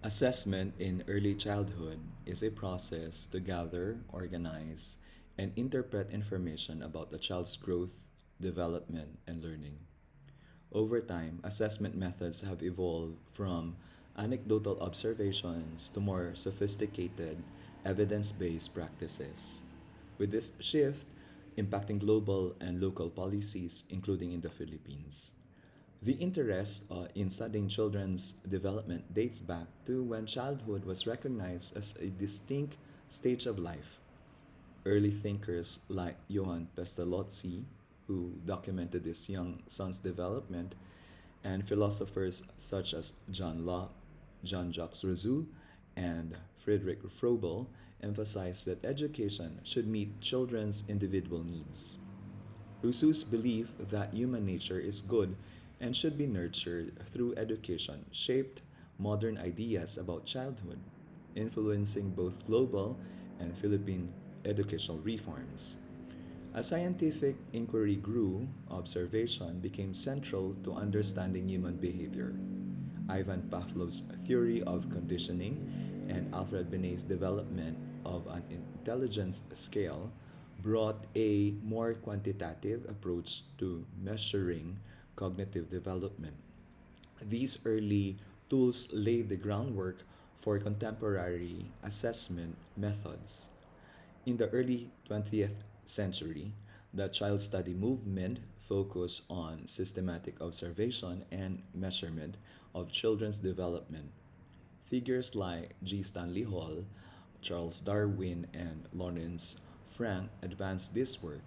Assessment in early childhood is a process to gather, organize, and interpret information about a child's growth, development, and learning. Over time, assessment methods have evolved from anecdotal observations to more sophisticated, evidence based practices. With this shift impacting global and local policies, including in the Philippines. The interest in studying children's development dates back to when childhood was recognized as a distinct stage of life. Early thinkers like Johann Pestalozzi, who documented his young son's development, and philosophers such as John Locke, Jean Jacques Rousseau, and Friedrich Froebel emphasized that education should meet children's individual needs. Rousseau's belief that human nature is good and should be nurtured through education shaped modern ideas about childhood, influencing both global and Philippine educational reforms. As scientific inquiry grew, observation became central to understanding human behavior. Ivan Pavlov's theory of conditioning and Alfred Binet's development of an intelligence scale brought a more quantitative approach to measuring cognitive development. These early tools laid the groundwork for contemporary assessment methods. In the early 20th century, the child study movement focused on systematic observation and measurement of children's development. Figures like G. Stanley Hall, Charles Darwin, and Lawrence Frank advanced this work,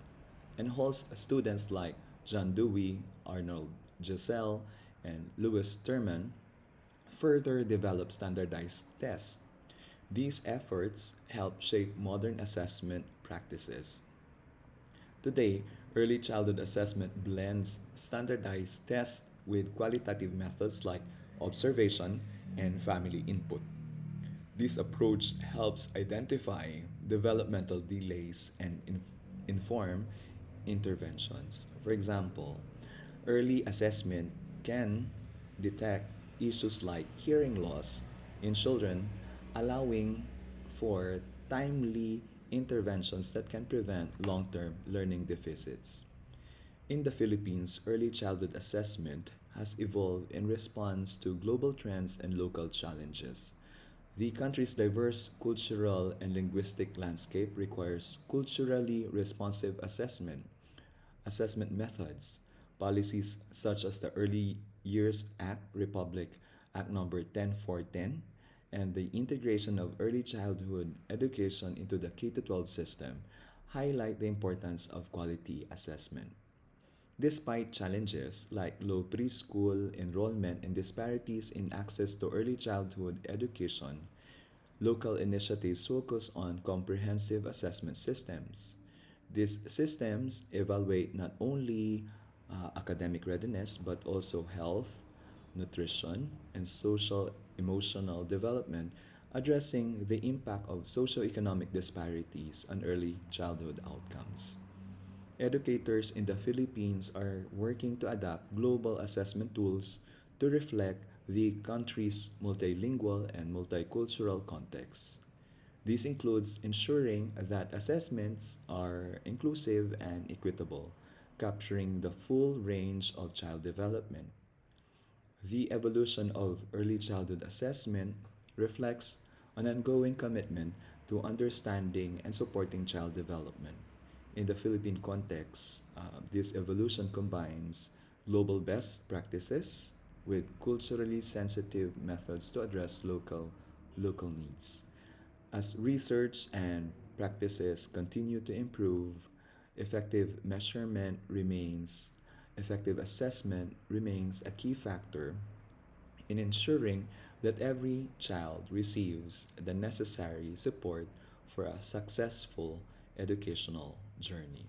and Hall's students like John Dewey, Arnold Giselle, and Louis Terman further developed standardized tests. These efforts helped shape modern assessment practices. Today, early childhood assessment blends standardized tests with qualitative methods like observation and family input. This approach helps identify developmental delays and inform interventions. For example, early assessment can detect issues like hearing loss in children, allowing for timely interventions that can prevent long term learning deficits. In the Philippines, early childhood assessment has evolved in response to global trends and local challenges. The country's diverse cultural and linguistic landscape requires culturally responsive assessment methods. Policies such as the Early Years Act, Republic Act number 10410, and the integration of early childhood education into the K 12 system highlight the importance of quality assessment. Despite challenges like low preschool enrollment and disparities in access to early childhood education, local initiatives focus on comprehensive assessment systems. These systems evaluate not only academic readiness but also health, nutrition, and social emotional development, addressing the impact of socioeconomic disparities on early childhood outcomes. Educators in the Philippines are working to adapt global assessment tools to reflect the country's multilingual and multicultural context. This includes ensuring that assessments are inclusive and equitable, capturing the full range of child development. The evolution of early childhood assessment reflects an ongoing commitment to understanding and supporting child development. In the Philippine context, this evolution combines global best practices with culturally sensitive methods to address local needs. As research and practices continue to improve, effective measurement remains, effective assessment remains a key factor in ensuring that every child receives the necessary support for a successful educational journey.